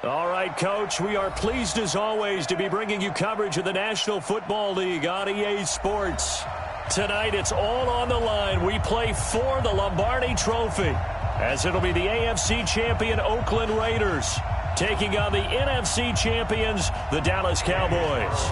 All right, Coach, we are pleased as always to be bringing you coverage of the National Football League on EA Sports. Tonight, it's all on the line. We play for the Lombardi Trophy, as it'll be the AFC champion Oakland Raiders taking on the NFC champions, the Dallas Cowboys.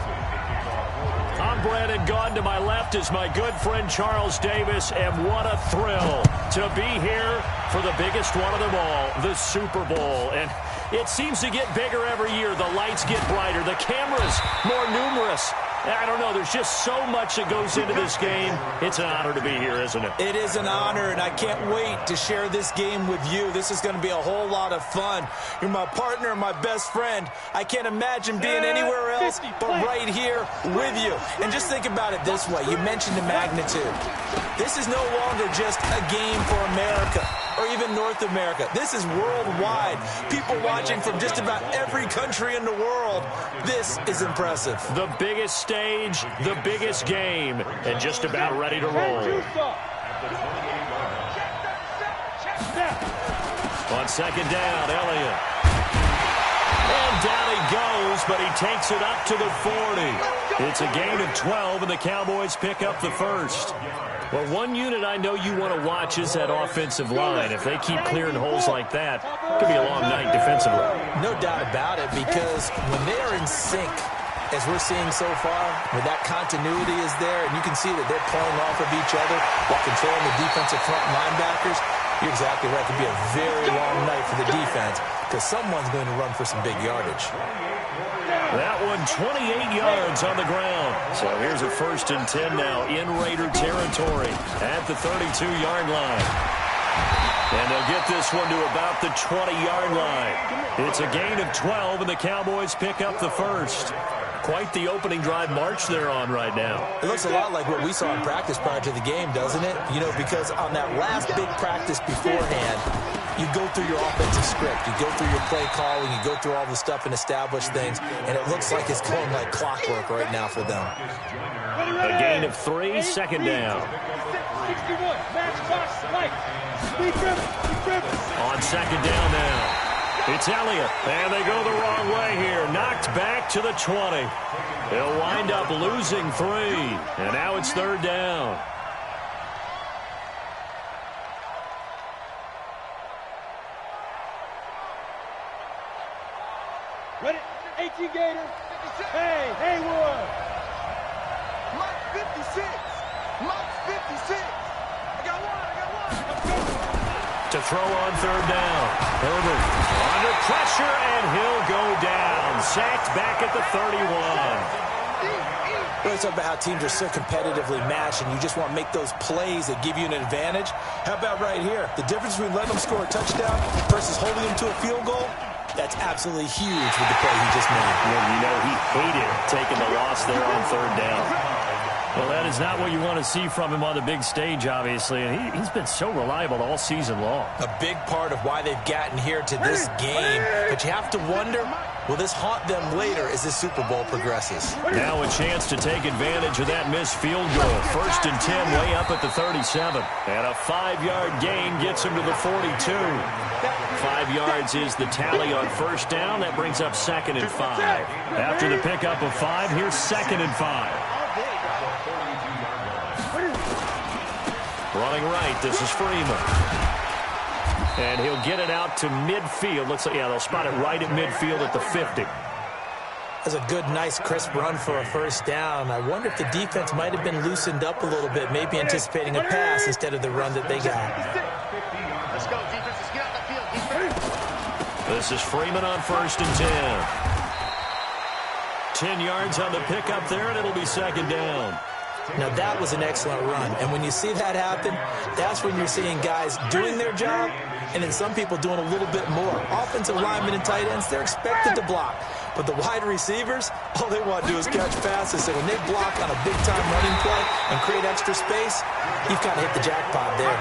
I'm Brandon Gaudin. To my left is my good friend Charles Davis, and what a thrill to be here for the biggest one of them all, the Super Bowl. And it seems to get bigger every year. The lights get brighter. The cameras more numerous. I don't know. There's just so much that goes into this game. It's an honor to be here, isn't it? It is an honor, and I can't wait to share this game with you. This is going to be a whole lot of fun. You're my partner, my best friend. I can't imagine being anywhere else but right here with you. And just think about it this way. You mentioned the magnitude. This is no longer just a game for America or even North America. This is worldwide. People watching from just about every country in the world. This is impressive. The biggest stage, the biggest game, and just about ready to roll. On second down, Elliott. And down he goes, but he takes it up to the 40. It's a gain of 12, and the Cowboys pick up the first. Well, one unit I know you want to watch is that offensive line. If they keep clearing holes like that, it could be a long night defensively. No doubt about it, because when they are in sync, as we're seeing so far, where that continuity is there, and you can see that they're playing off of each other while controlling the defensive front linebackers, you're exactly right. It could be a very long night for the defense because someone's going to run for some big yardage. That one 28 yards on the ground. So here's a 1st and 10 now in Raider territory at the 32-yard line. And they'll get this one to about the 20-yard line. It's a gain of 12, and the Cowboys pick up the first. Quite the opening drive march they're on right now. It looks a lot like what we saw in practice prior to the game, doesn't it? You know, because on that last big practice beforehand, you go through your offensive script. You go through your play calling. You go through all the stuff and establish things. And it looks like it's going like clockwork right now for them. A gain of 3, second down. On second down now. It's Elliott, and they go the wrong way here. Knocked back to the 20. They'll wind up losing 3, and now it's 3rd down. Ready? 18 Gator. Hey, Haywood. Mike 56. Mike 56. I got one. To throw on 3rd down. Herbert under pressure, and he'll go down. Sacked back at the 31. We always talk about how teams are so competitively matched, and you just want to make those plays that give you an advantage. How about right here? The difference between letting them score a touchdown versus holding them to a field goal, that's absolutely huge with the play he just made. Well, you know, he hated taking the loss there on 3rd down. Well, that is not what you want to see from him on the big stage, obviously. And he's been so reliable all season long. A big part of why they've gotten here to this game. But you have to wonder, will this haunt them later as this Super Bowl progresses? Now a chance to take advantage of that missed field goal. 1st and 10 way up at the 37. And a 5-yard gain gets him to the 42. 5 yards is the tally on 1st down. That brings up 2nd and 5. After the pickup of 5, here's 2nd and 5. Running right, this is Freeman. And he'll get it out to midfield. Looks like, yeah, they'll spot it right at midfield at the 50. That's a good, nice, crisp run for a 1st down. I wonder if the defense might have been loosened up a little bit, maybe anticipating a pass instead of the run that they got. Let's go, defense. Let's get out the field. This is Freeman on 1st and 10. 10 yards on the pickup there, and it'll be 2nd down. Now, that was an excellent run. And when you see that happen, that's when you're seeing guys doing their job and then some people doing a little bit more. Offensive linemen and tight ends, they're expected to block. But the wide receivers, all they want to do is catch passes. So when they block on a big-time running play and create extra space, you've kind of hit the jackpot there.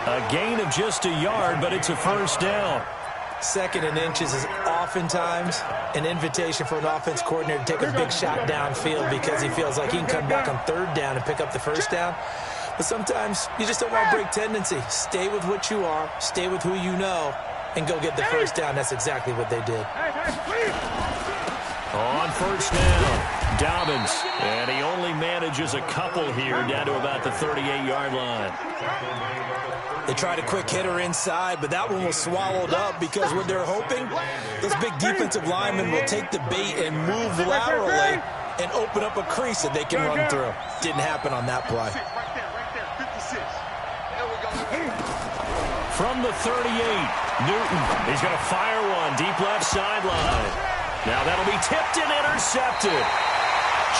A gain of just a yard, but it's a 1st down. 2nd and inches is oftentimes an invitation for an offense coordinator to take a big shot downfield because he feels like he can come back on 3rd down and pick up the 1st down. But sometimes you just don't want to break tendency. Stay with what you are. Stay with who you know. and go get the first down. That's exactly what they did. On first down, Dobbins. And he only manages a couple here down to about the 38-yard line. They tried a quick hitter inside, but that one was swallowed up because what they're hoping, those big defensive linemen will take the bait and move laterally and open up a crease that they can run through. Didn't happen on that play. From the 38, Newton. He's going to fire one deep left sideline. Now that'll be tipped and intercepted.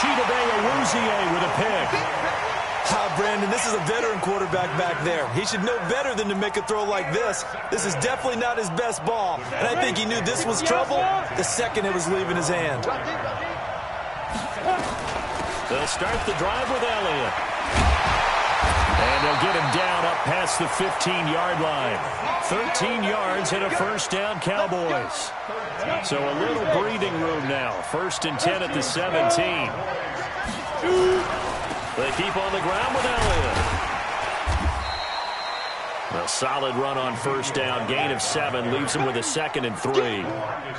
Chidobe Awuzie with a pick. Brandon, this is a veteran quarterback back there. He should know better than to make a throw like this. This is definitely not his best ball. And I think he knew this was trouble the second it was leaving his hand. They'll start the drive with Elliott. And they'll get him down up past the 15-yard line. 13 yards and a first down, Cowboys. So a little breathing room now. 1st and 10 at the 17. They keep on the ground with Elliott. A solid run on first down. Gain of 7 leaves them with a 2nd and 3.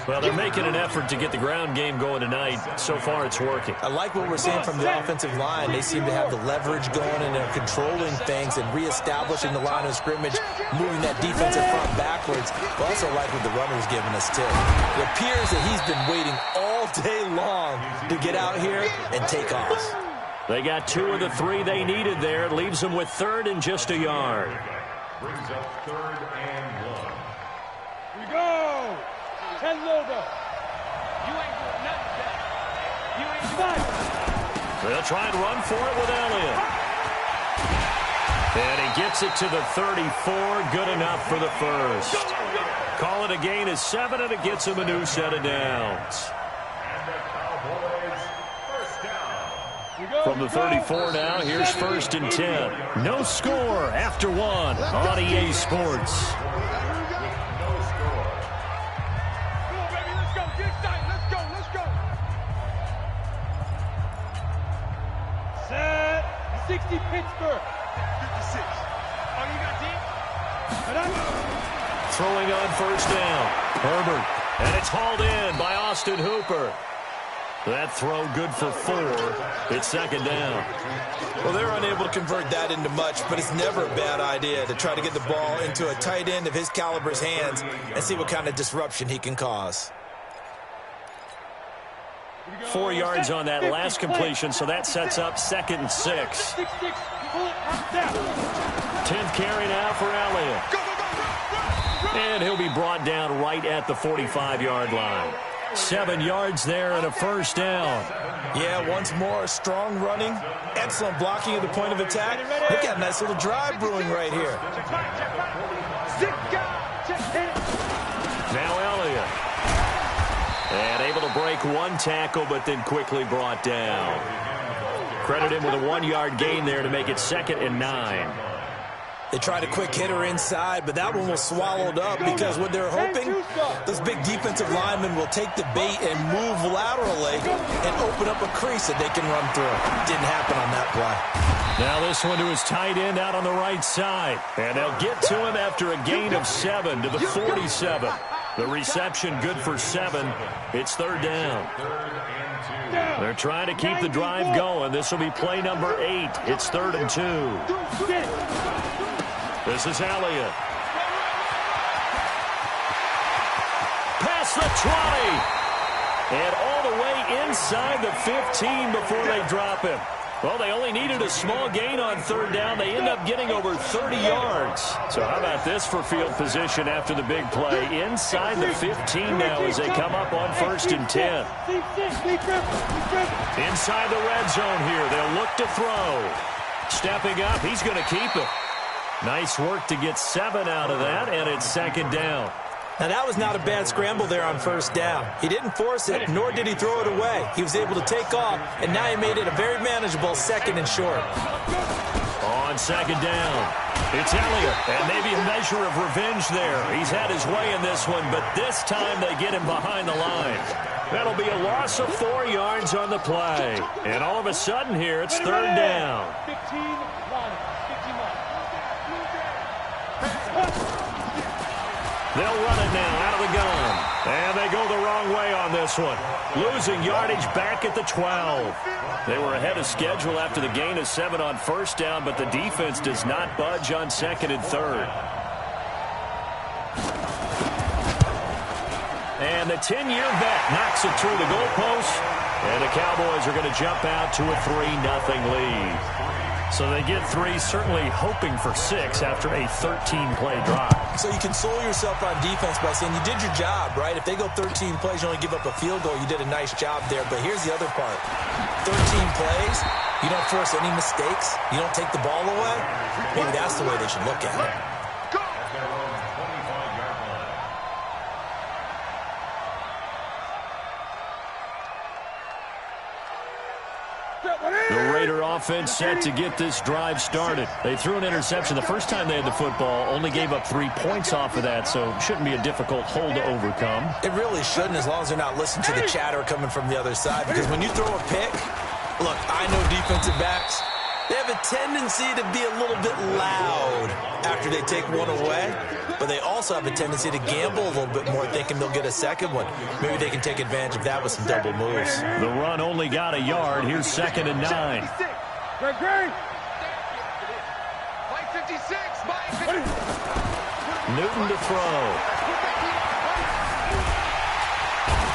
Well, they're making an effort to get the ground game going tonight. So far, it's working. I like what we're seeing from the offensive line. They seem to have the leverage going, and they're controlling things and reestablishing the line of scrimmage, moving that defensive front backwards. I also like what the runner's giving us, too. It appears that he's been waiting all day long to get out here and take off. They got 2 of the 3 they needed there. It leaves them with 3rd and just a yard. Brings up 3rd and 1. Here we go. 10 logo. You ain't doing nothing, Jack. You ain't doing nothing. They'll try and run for it with Elliott. And he gets it to the 34. Good enough for the first. Call it a gain of 7, and it gets him a new set of downs. From the 34 now, here's 1st and 10. No score after 1 on EA Sports. Set. 60 Pittsburgh. 56. Oh, you got deep? Throwing on first down. Herbert. And it's hauled in by Austin Hooper. That throw good for 4. It's 2nd down. Well, they're unable to convert that into much, but it's never a bad idea to try to get the ball into a tight end of his caliber's hands and see what kind of disruption he can cause. 4 yards on that last completion, so that sets up 2nd and 6. 10th carry now for Elliott. And he'll be brought down right at the 45-yard line. 7 yards there and a first down. Yeah, once more, strong running, excellent blocking at the point of attack. Look at a nice little drive brewing right here. Now Elliott. And able to break 1 tackle, but then quickly brought down. Credit him with a 1-yard gain there to make it 2nd and 9. They tried a quick hitter inside, but that one was swallowed up because what they're hoping, those big defensive linemen will take the bait and move laterally and open up a crease that they can run through. Didn't happen on that play. Now this one to his tight end out on the right side. And they'll get to him after a gain of 7 to the 47. The reception good for 7. It's 3rd down. They're trying to keep the drive going. This will be play number 8. It's 3rd and 2. This is Elliott. Past the 20. And all the way inside the 15 before they drop him. Well, they only needed a small gain on 3rd down. They end up getting over 30 yards. So how about this for field position after the big play? Inside the 15 now as they come up on 1st and 10. Inside the red zone here. They'll look to throw. Stepping up, he's going to keep it. Nice work to get 7 out of that, and it's 2nd down. Now, that was not a bad scramble there on 1st down. He didn't force it, nor did he throw it away. He was able to take off, and now he made it a very manageable 2nd and short. On 2nd down, it's Elliott, and maybe a measure of revenge there. He's had his way in this one, but this time they get him behind the line. That'll be a loss of 4 yards on the play. And all of a sudden here, it's 3rd down. 15-1. They'll run it now out of the gun. And they go the wrong way on this one. Losing yardage back at the 12. They were ahead of schedule after the gain of 7 on first down, but the defense does not budge on second and third. And the 10-year vet knocks it through the goalpost. And the Cowboys are going to jump out to a 3-0 lead. So they get 3, certainly hoping for 6 after a 13-play drive. So you console yourself on defense by saying you did your job, right? If they go 13 plays, you only give up a field goal, you did a nice job there. But here's the other part. 13 plays, you don't force any mistakes, you don't take the ball away. Maybe that's the way they should look at it. The Raider offense set to get this drive started. They threw an interception the first time they had the football, only gave up 3 points off of that, so shouldn't be a difficult hole to overcome. It really shouldn't, as long as they're not listening to the chatter coming from the other side, because when you throw a pick, look, I know defensive backs, they have a tendency to be a little bit loud after they take one away, but they also have a tendency to gamble a little bit more, thinking they'll get a second one. Maybe they can take advantage of that with some double moves. The run only got a yard. Here's 2nd and 9. Greg. Newton to throw.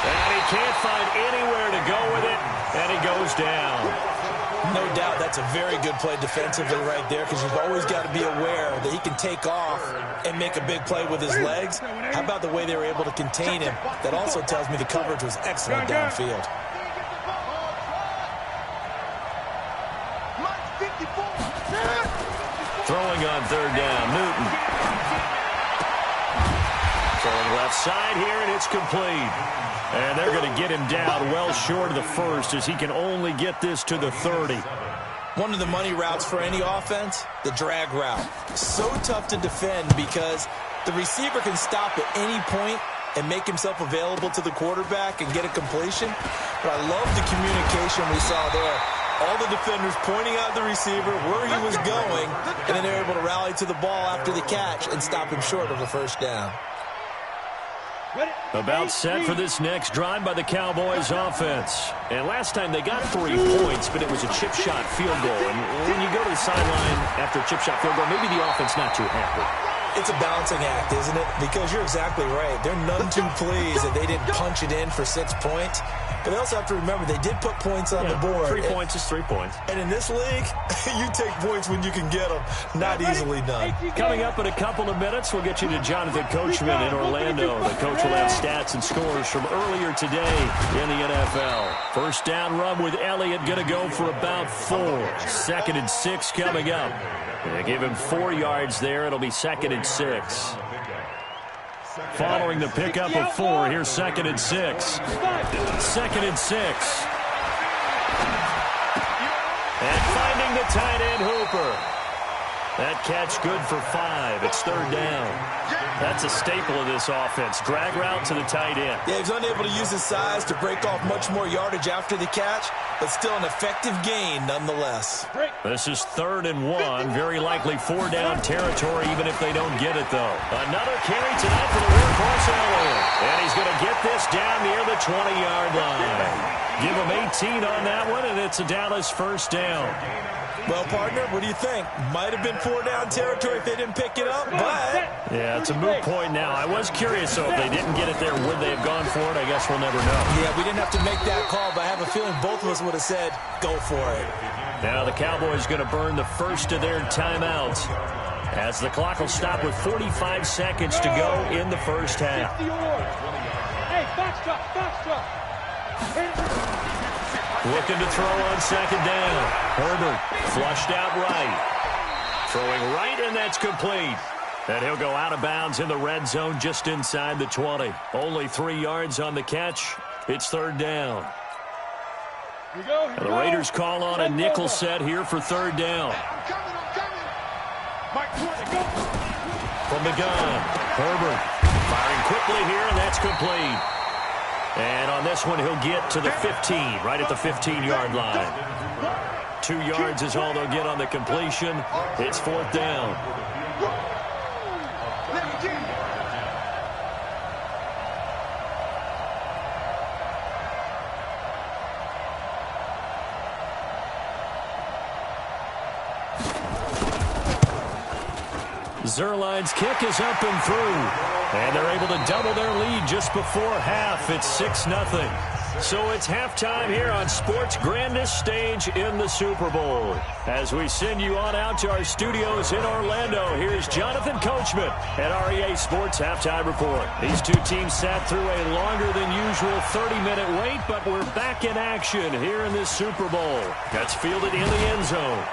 And he can't find anywhere to go with it, and he goes down. No doubt that's a very good play defensively right there, because you've always got to be aware that he can take off and make a big play with his legs. How about the way they were able to contain him? That also tells me the coverage was excellent downfield. Throwing on 3rd down, Newton. Throwing left side here, and it's complete. And they're going to get him down well short of the first, as he can only get this to the 30. One of the money routes for any offense, the drag route. So tough to defend because the receiver can stop at any point and make himself available to the quarterback and get a completion. But I love the communication we saw there. All the defenders pointing out the receiver, where he was going, and then they're able to rally to the ball after the catch and stop him short of a first down. About set for this next drive by the Cowboys offense. And last time they got 3 points, but it was a chip shot field goal. And when you go to the sideline after a chip shot field goal, maybe the offense not too happy. It's a balancing act, isn't it? Because you're exactly right. They're none too pleased that they didn't punch it in for 6 points. But they also have to remember they did put points on the board. 3 points is 3 points. And in this league, you take points when you can get them. Not easily done. Coming up in a couple of minutes, we'll get you to Jonathan Coachman in Orlando. The coach will have stats and scores from earlier today in the NFL. First down run with Elliott, going to go for about 4. 2nd and 6 coming up. They give him 4 yards there. It'll be 2nd and 6. Following the pickup of 4, here's 2nd and 6. 2nd and 6. And finding the tight end Hooper. That catch good for 5. It's 3rd down. That's a staple of this offense. Drag route to the tight end. Yeah, he's unable to use his size to break off much more yardage after the catch, but still an effective gain nonetheless. This is 3rd and 1. Very likely 4 down territory, even if they don't get it, though. Another carry tonight for the workhorse Elliott. And he's going to get this down near the 20-yard line. Give him 18 on that one, and it's a Dallas first down. Well, partner, what do you think? Might have been 4 down territory if they didn't pick it up, but... Yeah, it's a moot point now. I was curious, though, if they didn't get it there, would they have gone for it? I guess we'll never know. Yeah, we didn't have to make that call, but I have a feeling both of us would have said, go for it. Now the Cowboys going to burn the first of their timeouts, as the clock will stop with 45 seconds to go in the first half. Hey, box truck. Looking to throw on 2nd down. Herbert flushed out right. Throwing right, and that's complete. And he'll go out of bounds in the red zone just inside the 20. Only 3 yards on the catch. It's 3rd down. And the Raiders call on a nickel set here for 3rd down. From the gun, Herbert firing quickly here, and that's complete. And on this one, he'll get to the 15, right at the 15-yard line. 2 yards is all they'll get on the completion. It's 4th down. Zuerlein's kick is up and through. And they're able to double their lead just before half. It's 6-0. So it's halftime here on sports' grandest stage in the Super Bowl. As we send you on out to our studios in Orlando, here's Jonathan Coachman at REA Sports Halftime Report. These two teams sat through a longer than usual 30-minute wait, but we're back in action here in this Super Bowl. That's fielded in the end zone.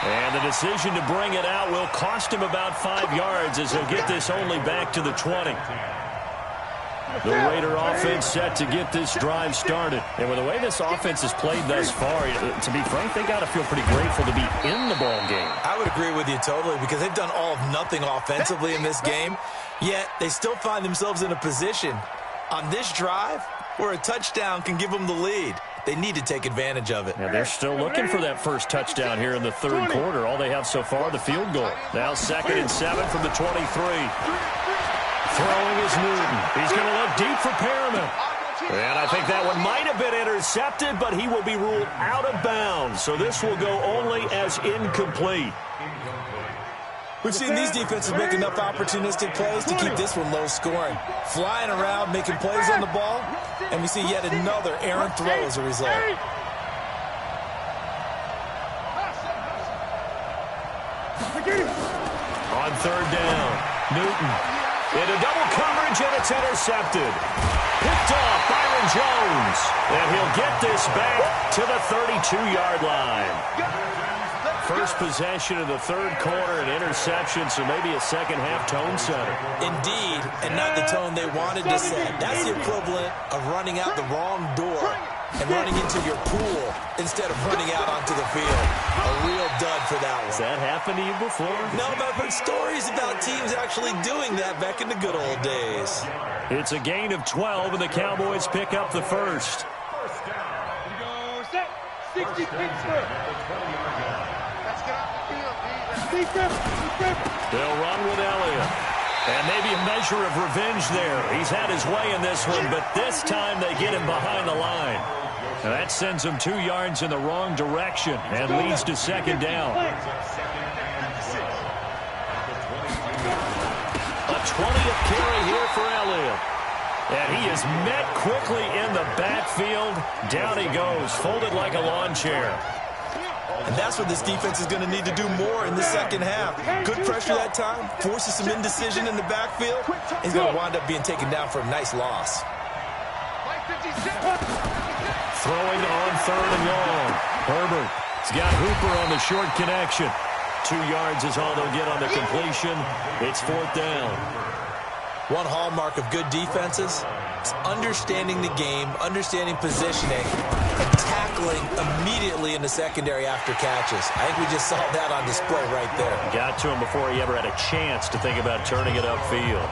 And the decision to bring it out will cost him about 5 yards as he'll get this only back to the 20. The Raider offense set to get this drive started. And with the way this offense has played thus far, to be frank, they got to feel pretty grateful to be in the ball game. I would agree with you totally because they've done all of nothing offensively in this game, yet they still find themselves in a position on this drive where a touchdown can give them the lead. They need to take advantage of it. And they're still looking for that first touchdown here in the third quarter. All they have so far, the field goal. Now 2nd and 7 from the 23. Throwing is Newton. He's going to look deep for Perriman. And I think that one might have been intercepted, but he will be ruled out of bounds. So this will go only as incomplete. We've seen these defenses make enough opportunistic plays to keep this one low scoring. Flying around, making plays on the ball, and we see yet another errant throw as a result. On 3rd down, Newton into double coverage, and it's intercepted. Picked off Byron Jones, and he'll get this back to the 32-yard line. First possession of the third quarter, an interception, so maybe a second-half tone setter. Indeed, and not the tone they wanted to set. That's the equivalent of running out the wrong door and running into your pool instead of running out onto the field. A real dud for that one. Has that happened to you before? No, but I've heard stories about teams actually doing that back in the good old days. It's a gain of 12, and the Cowboys pick up the first. First down. Here we go. Set. 60 Pittsburgh. They'll run with Elliott. And maybe a measure of revenge there. He's had his way in this one, but this time they get him behind the line. And that sends him 2 yards in the wrong direction and leads to 2nd down. A 20th carry here for Elliott. And he is met quickly in the backfield. Down he goes, folded like a lawn chair. And that's what this defense is going to need to do more in the second half. Good pressure that time, forces some indecision in the backfield. He's going to wind up being taken down for a nice loss. Throwing on 3rd and long. Herbert's got Hooper on the short connection. 2 yards is all they'll get on the completion. It's 4th down. One hallmark of good defenses is understanding the game, understanding positioning, and tackling immediately in the secondary after catches. I think we just saw that on display right there. Got to him before he ever had a chance to think about turning it upfield.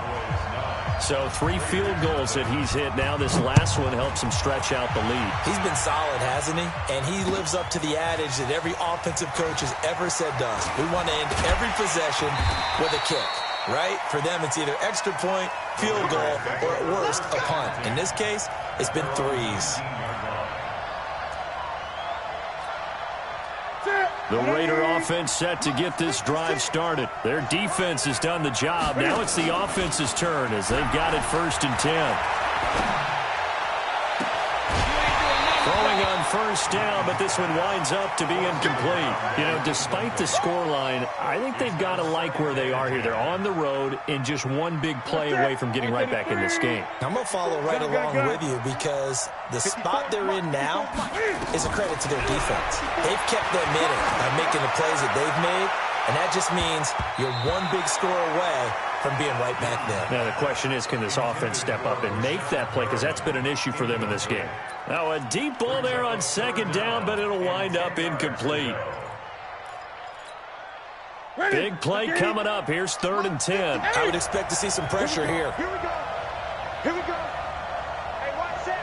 So 3 field goals that he's hit now. This last one helps him stretch out the lead. He's been solid, hasn't he? And he lives up to the adage that every offensive coach has ever said to us. We want to end every possession with a kick. Right? For them, it's either extra point, field goal, or at worst, a punt. In this case, it's been 3s. The Raider offense set to get this drive started. Their defense has done the job. Now it's the offense's turn as they've got it 1st and 10. Throwing on 1st down, but this one winds up to be incomplete. You know, despite the scoreline, I think they've got to like where they are here. They're on the road and just one big play away from getting right back in this game. I'm going to follow right along with you because the spot they're in now is a credit to their defense. They've kept them in it by making the plays that they've made, and that just means you're one big score away from being right back there. Now the question is, can this offense step up and make that play? Because that's been an issue for them in this game. Now a deep ball there on 2nd down, but it'll wind up incomplete. Big play coming up. Here's 3rd and 10. I would expect to see some pressure here. Here we go. Here we go. Hey, watch that.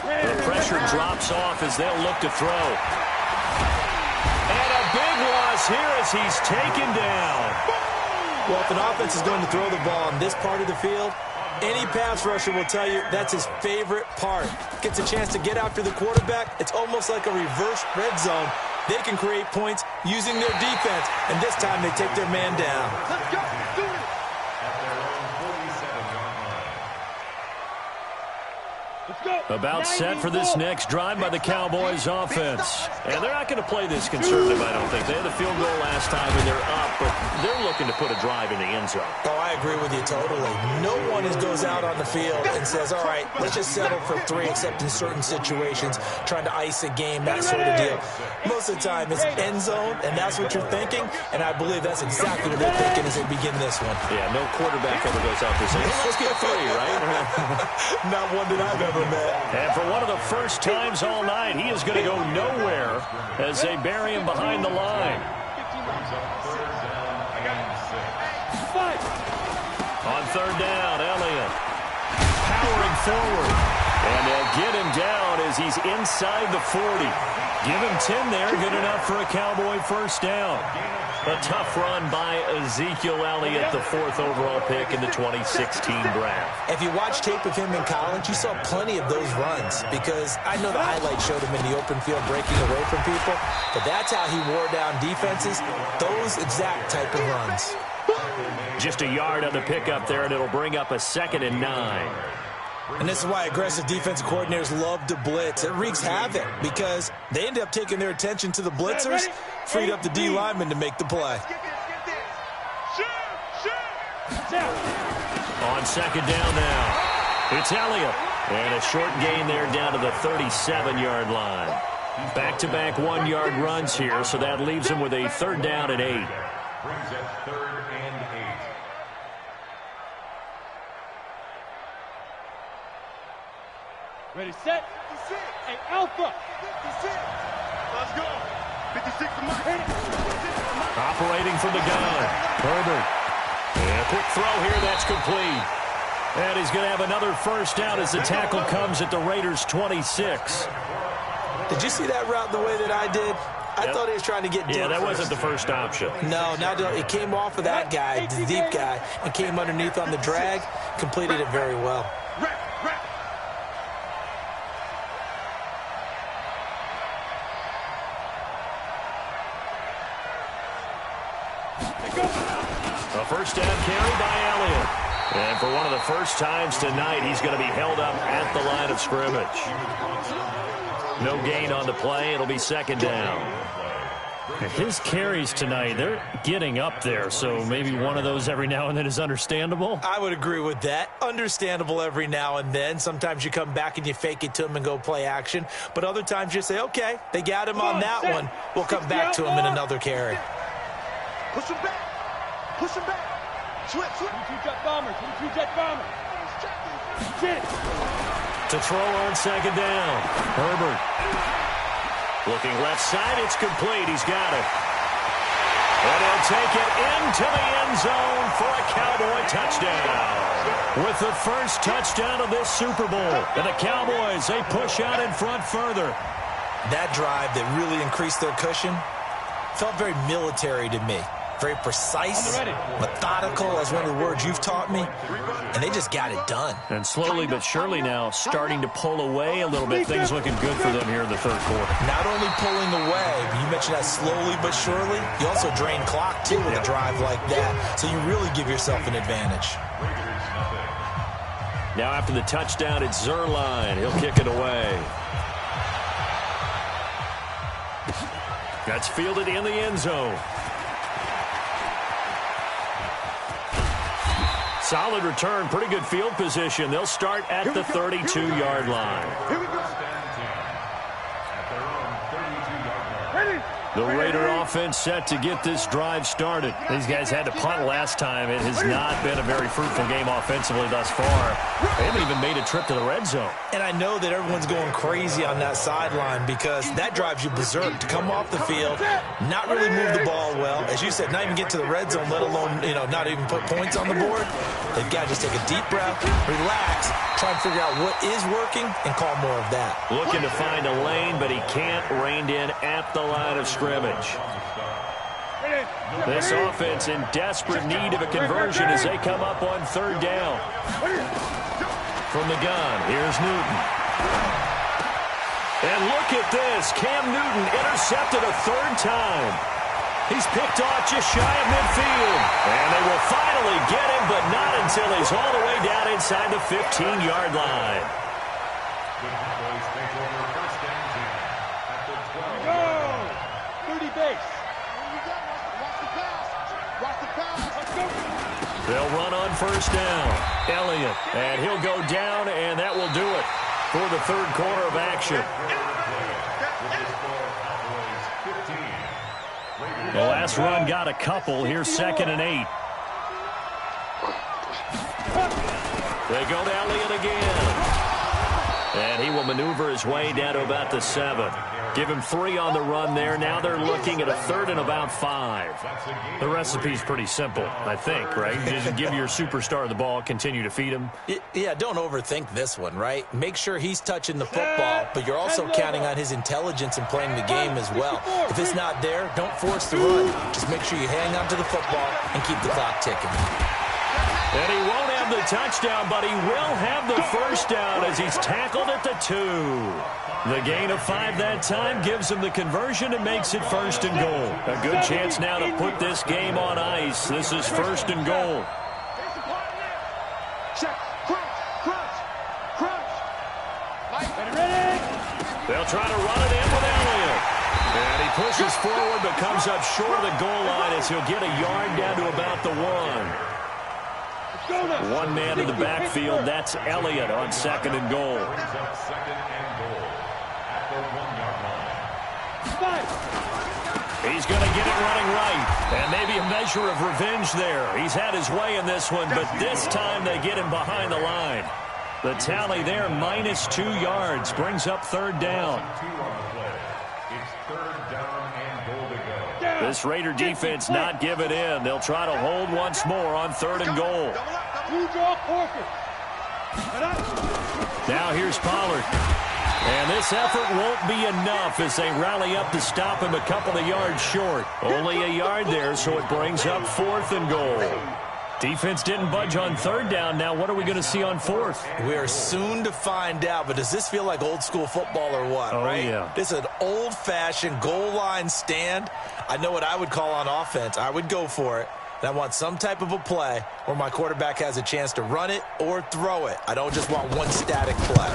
The pressure drops off as they'll look to throw. And a big loss here as he's taken down. Well, if an offense is going to throw the ball on this part of the field, any pass rusher will tell you that's his favorite part. Gets a chance to get after the quarterback. It's almost like a reverse red zone They can create points using their defense, and this time they take their man down. Let's go. Do it. About set for this next drive by the Cowboys offense. And they're not going to play this conservative, I don't think. They had a field goal last time and they're up, but they're looking to put a drive in the end zone. Oh, I agree with you totally. No one goes out on the field and says, all right, let's just settle for 3, except in certain situations, trying to ice a game, that sort of deal. Most of the time it's end zone, and that's what you're thinking, and I believe that's exactly what they're thinking as they begin this one. Yeah, no quarterback ever goes out there saying, hey, let's get 3, right? Not one that I've ever met. And for one of the first times all night, he is going to go nowhere as they bury him behind the line. On third down, Elliott powering forward. And they'll get him down as he's inside the 40. Give him 10 there, good enough for a Cowboy first down. A tough run by Ezekiel Elliott, the 4th overall pick in the 2016 draft. If you watch tape of him in college, you saw plenty of those runs because I know the highlights showed him in the open field breaking away from people, but that's how he wore down defenses, those exact type of runs. Just a yard on the pickup there, and it'll bring up a 2nd and 9. And this is why aggressive defensive coordinators love to blitz. It wreaks havoc because they end up taking their attention to the blitzers, freed up the D lineman to make the play. On 2nd down now, it's Elliott. And a short gain there down to the 37-yard line. Back-to-back 1-yard runs here, so that leaves him with a 3rd down and 8. Brings up 3rd and 8. Ready, set. 56. Hey, Alpha. 56. Let's go. 56 to Mike. Operating from the gun, Herbert. And a quick throw here, that's complete. And he's going to have another first down as the tackle comes at the Raiders' 26. Did you see that route the way that I did? I thought he was trying to get deep. Yeah, that wasn't the first option. No, it came off of that guy, the deep guy, and came underneath on the drag, completed it very well. A first down carry by Elliott. And for one of the first times tonight, he's going to be held up at the line of scrimmage. No gain on the play. It'll be 2nd down. His carries tonight, they're getting up there, so maybe one of those every now and then is understandable. I would agree with that. Understandable every now and then. Sometimes you come back and you fake it to him and go play action. But other times you say, okay, they got him on that one. We'll come back to him in another carry. Push him back. Push him back. Switch. 2 jet bombers. 2 jet bombers. Shit. To throw on 2nd down. Herbert. Looking left side, it's complete. He's got it. And he'll take it into the end zone for a Cowboy touchdown. With the first touchdown of this Super Bowl. And the Cowboys, they push out in front further. That drive that really increased their cushion felt very military to me. Very precise, methodical, as one of the words you've taught me, and they just got it done. And slowly but surely now starting to pull away a little bit. Things looking good for them here in the 3rd quarter. Not only pulling away, but you mentioned that slowly but surely, you also drain clock, too, with a drive like that, so you really give yourself an advantage. Now after the touchdown, it's Zerline. He'll kick it away. That's fielded in the end zone. Solid return, pretty good field position. They'll start at the 32-yard line. Here we go. The Raider offense set to get this drive started. These guys had to punt last time. It has not been a very fruitful game offensively thus far. They haven't even made a trip to the red zone. And I know that everyone's going crazy on that sideline because that drives you berserk to come off the field, not really move the ball well. As you said, not even get to the red zone, let alone, not even put points on the board. They've got to just take a deep breath, relax, try and figure out what is working, and call more of that. Looking to find a lane, but he can't, reined in at the line of scrimmage. This offense in desperate need of a conversion as they come up on 3rd down. From the gun, here's Newton. And look at this. Cam Newton intercepted a third time. He's picked off just shy of midfield. And they will finally get him, but not until he's all the way down inside the 15-yard line. Go! 30 base. They'll run on first down. Elliott, and he'll go down, and that will do it for the third quarter of action. The last run got a couple. Here's 2nd and 8. They go to Elliott again. And he will maneuver his way down to about the 7. Give him 3 on the run there. Now they're looking at a 3rd and about 5. The recipe's pretty simple, I think, right? Just give your superstar the ball, continue to feed him. Yeah, don't overthink this one, right? Make sure he's touching the football, but you're also counting on his intelligence in playing the game as well. If it's not there, don't force the run. Just make sure you hang on to the football and keep the clock ticking. And he won't have the touchdown, but he will have the first down as he's tackled at the 2. The gain of 5 that time gives him the conversion and makes it 1st and goal. A good chance now to put this game on ice. This is 1st and goal. They'll try to run it in with Elliott. And he pushes forward but comes up short of the goal line as he'll get a yard down to about the 1. One man in the backfield. That's Elliott on 2nd and goal. He's going to get it running right. And maybe a measure of revenge there. He's had his way in this one, but this time they get him behind the line. The tally there, minus 2 yards, brings up 3rd down. This Raider defense not give it in. They'll try to hold once more on 3rd and goal. Now here's Pollard. And this effort won't be enough as they rally up to stop him a couple of yards short. Only a yard there, so it brings up 4th and goal. Defense didn't budge on 3rd down. Now what are we going to see on 4th? We are soon to find out, but does this feel like old school football or what, right? Yeah. This is an old-fashioned goal line stand. I know what I would call on offense. I would go for it. And I want some type of a play where my quarterback has a chance to run it or throw it. I don't just want one static play.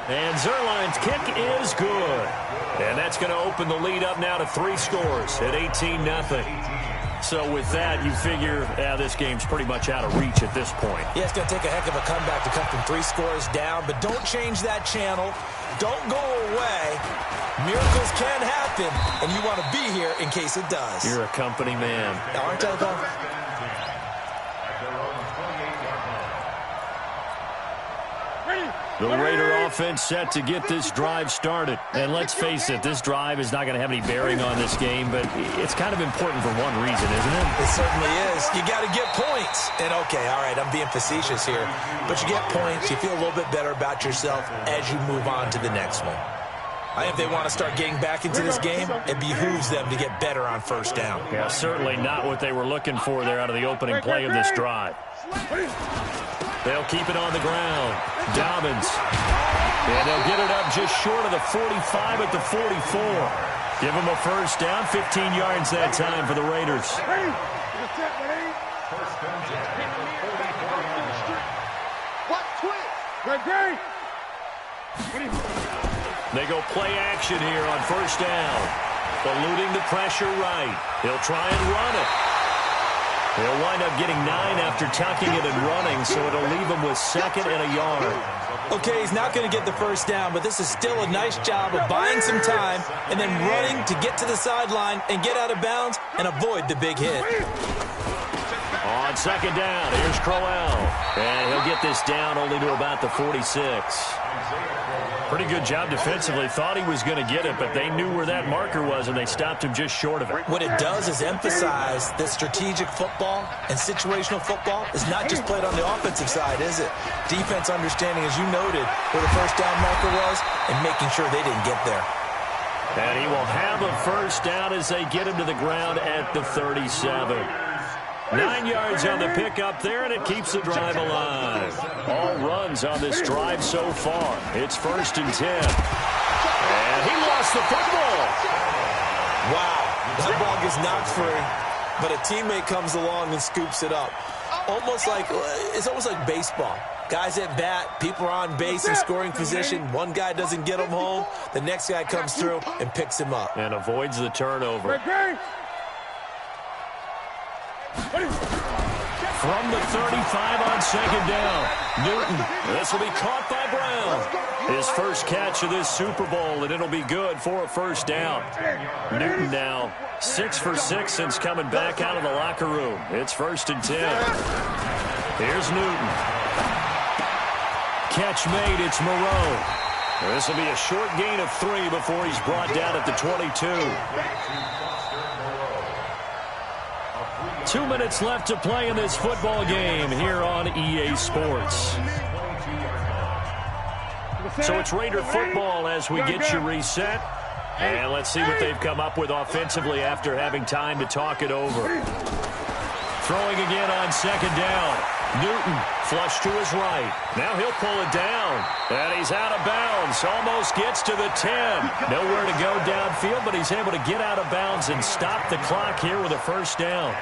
And Zerline's kick is good. And that's going to open the lead up now to 3 scores at 18-0. So with that, you figure this game's pretty much out of reach at this point. Yeah, it's going to take a heck of a comeback to come from 3 scores down, but don't change that channel. Don't go away. Miracles can happen, and you want to be here in case it does. You're a company man. Aren't I, though? The Raider offense set to get this drive started. And let's face it, this drive is not going to have any bearing on this game, but it's kind of important for one reason, isn't it? It certainly is. You got to get points. And, okay, all right, I'm being facetious here. But you get points, you feel a little bit better about yourself as you move on to the next one. I think if they want to start getting back into this game, it behooves them to get better on 1st down. Yeah, certainly not what they were looking for there out of the opening play of this drive. They'll keep it on the ground. Dobbins. And they'll get it up just short of the 45 at the 44. Give them a 1st down, 15 yards that time for the Raiders. They go play action here on 1st down. Eluding the pressure right. He'll try and run it. He'll wind up getting 9 after tucking it and running, so it'll leave him with 2nd and a yard. Okay, he's not going to get the 1st down, but this is still a nice job of buying some time and then running to get to the sideline and get out of bounds and avoid the big hit. On 2nd down, here's Crowell. And he'll get this down only to about the 46. Pretty good job defensively. Thought he was going to get it, but they knew where that marker was, and they stopped him just short of it. What it does is emphasize that strategic football and situational football is not just played on the offensive side, is it? Defense understanding, as you noted, where the 1st down marker was and making sure they didn't get there. And he will have a 1st down as they get him to the ground at the 37. 9 yards on the pickup there, and it keeps the drive alive. All runs on this drive so far. It's 1st and 10. the football. Wow, that ball gets knocked free, but a teammate comes along and scoops it up. It's almost like baseball. Guys at bat, people are on base in scoring position. One guy doesn't get him home. The next guy comes through and picks him up. And avoids the turnover. From the 35 on second down. Newton, this will be caught by Brown. His first catch of this Super Bowl, and it'll be good for a first down. Newton now 6 for 6 since coming back out of the locker room. It's 1st and 10. Here's Newton. Catch made, it's Moreau. This will be a short gain of 3 before he's brought down at the 22. 2 minutes left to play in this football game here on EA Sports. So it's Raider football as we get you reset. And let's see what they've come up with offensively after having time to talk it over. Throwing again on second down. Newton flush to his right. Now he'll pull it down. And he's out of bounds. Almost gets to the 10. Nowhere to go downfield, but he's able to get out of bounds and stop the clock here with a first down.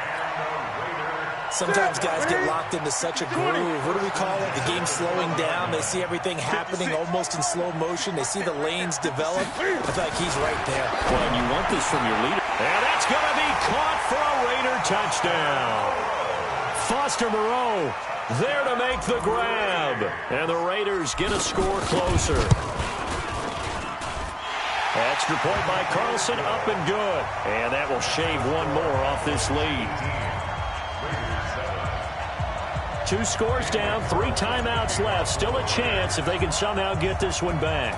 Sometimes guys get locked into such a groove. What do we call it? The game slowing down. They see everything happening almost in slow motion. They see the lanes develop. I feel like he's right there. Well, and you want this from your leader. And that's going to be caught for a Raider touchdown. Foster Moreau there to make the grab. And the Raiders get a score closer. Extra point by Carlson, up and good. And that will shave one more off this lead. 2 scores down, 3 timeouts left. Still a chance if they can somehow get this one back.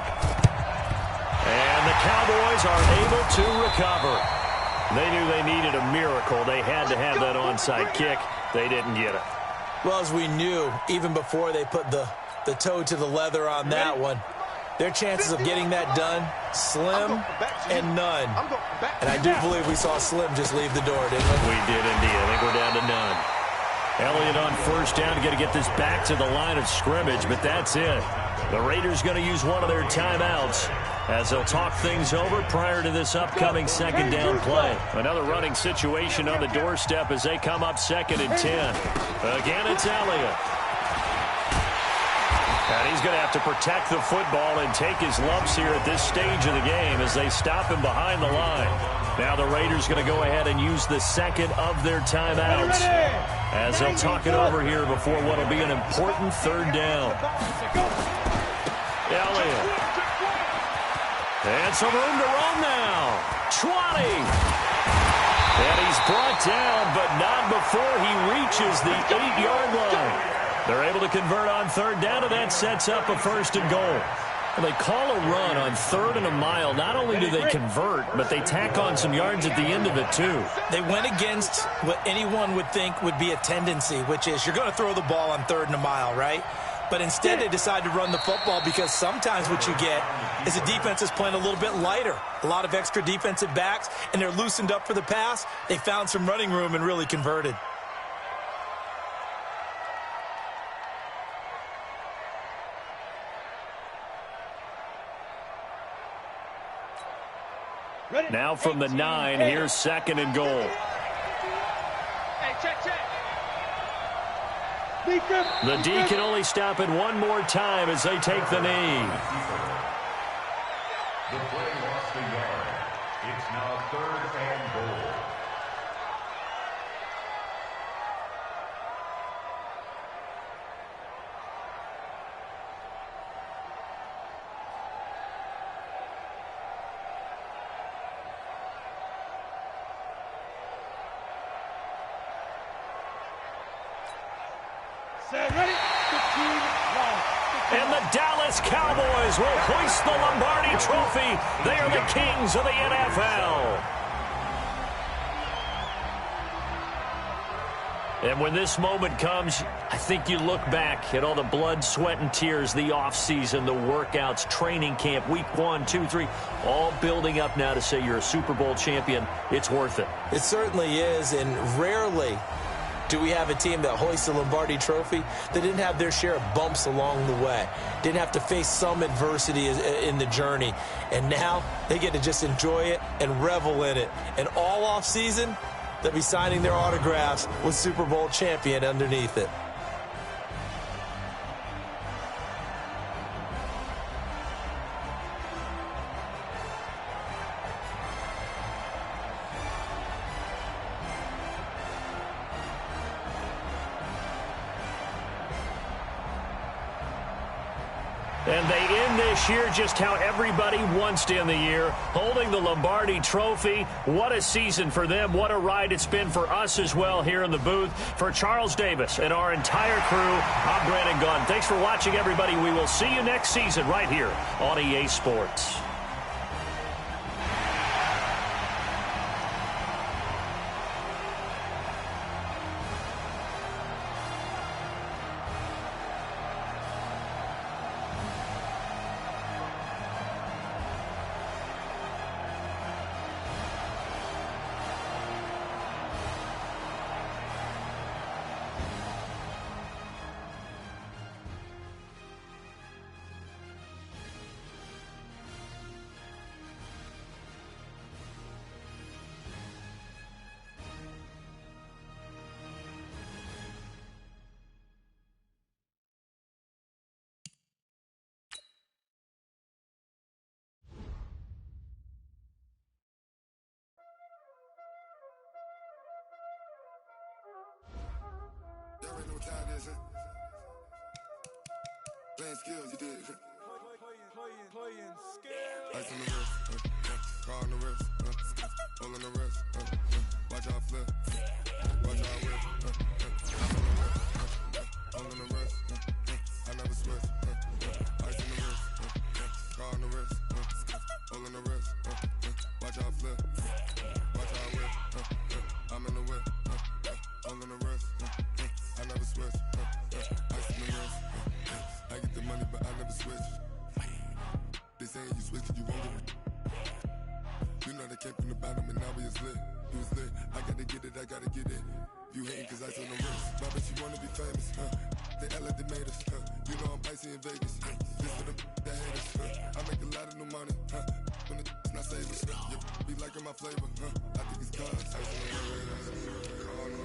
And the Cowboys are able to recover. They knew they needed a miracle. They had to have that onside kick. They didn't get it. Well, as we knew, even before they put the toe to the leather on that one, their chances of getting that done, slim and none. And I do believe we saw Slim just leave the door, didn't we? We did indeed. I think we're down to none. Elliott on first down, got to get this back to the line of scrimmage, but that's it. The Raiders going to use one of their timeouts as they'll talk things over prior to this upcoming second down play. Another running situation on the doorstep as they come up 2nd and 10. Again, it's Elliott. And he's going to have to protect the football and take his lumps here at this stage of the game as they stop him behind the line. Now the Raiders going to go ahead and use the second of their timeouts as they'll talk it over here before what will be an important 3rd down. Elliott. And some room to run now. 20. And he's brought down, but not before he reaches the 8-yard line. They're able to convert on 3rd down, and that sets up a 1st and goal. Well, they call a run on 3rd and a mile. Not only do they convert, but they tack on some yards at the end of it, too. They went against what anyone would think would be a tendency, which is you're going to throw the ball on 3rd and a mile, right? But instead they decide to run the football because sometimes what you get is the defense is playing a little bit lighter. A lot of extra defensive backs, and they're loosened up for the pass. They found some running room and really converted. Now from the 9, here's 2nd and goal. Hey, check. The D can only stop it one more time as they take the knee. The play lost a yard. It's now 3rd and goal. And the Dallas Cowboys will hoist the Lombardi Trophy. They are the kings of the NFL. And when this moment comes, I think you look back at all the blood, sweat, and tears, the offseason, the workouts, training camp, week 1, 2, 3, all building up now to say you're a Super Bowl champion. It's worth it. It certainly is, and rarely Do we have a team that hoists the Lombardi Trophy? They didn't have their share of bumps along the way. Didn't have to face some adversity in the journey. And now they get to just enjoy it and revel in it. And all off season, they'll be signing their autographs with Super Bowl champion underneath it. And they end this year just how everybody wants to end the year, holding the Lombardi Trophy. What a season for them. What a ride it's been for us as well here in the booth. For Charles Davis and our entire crew, I'm Brandon Gunn. Thanks for watching, everybody. We will see you next season right here on EA Sports. Y'all already know what time it is, huh? Playing skills, you did. Playing skills. Ice on the wrist, car on the wrist, all on the wrist, watch out flip, watch out whip, I'm on the wrist, all on the wrist, I never switch, ice on the wrist, car on the wrist, all on the wrist, watch out flip, watch out whip, I'm in the whip, all on the wrist, I never switch, ice on the wrist, I get the money but I never switch. They saying you switch and you won't get it. You know they came from the bottom and now we is lit. You was lit, I gotta get it, I gotta get it. You hating cause ice on the wrist. My bitch, you wanna be famous, They act like they made us, You know I'm icy in Vegas, This for them that hate us, I make a lot of new money, When the not save us, You be liking my flavor, I think it's cause ice on the wrist, on the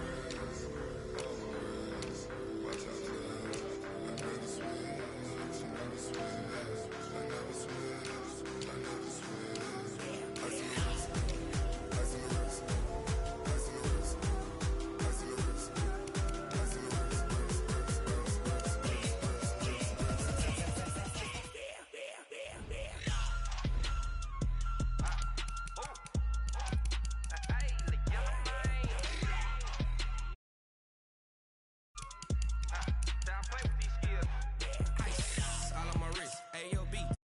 wrist, watch out for that. I never switch, I never switch. I never switch, I never switch. Ice on the wrist, ice on the wrist, ice on the wrist, ice on the wrist, ice on the wrist, Ice all on my wrist, AOB.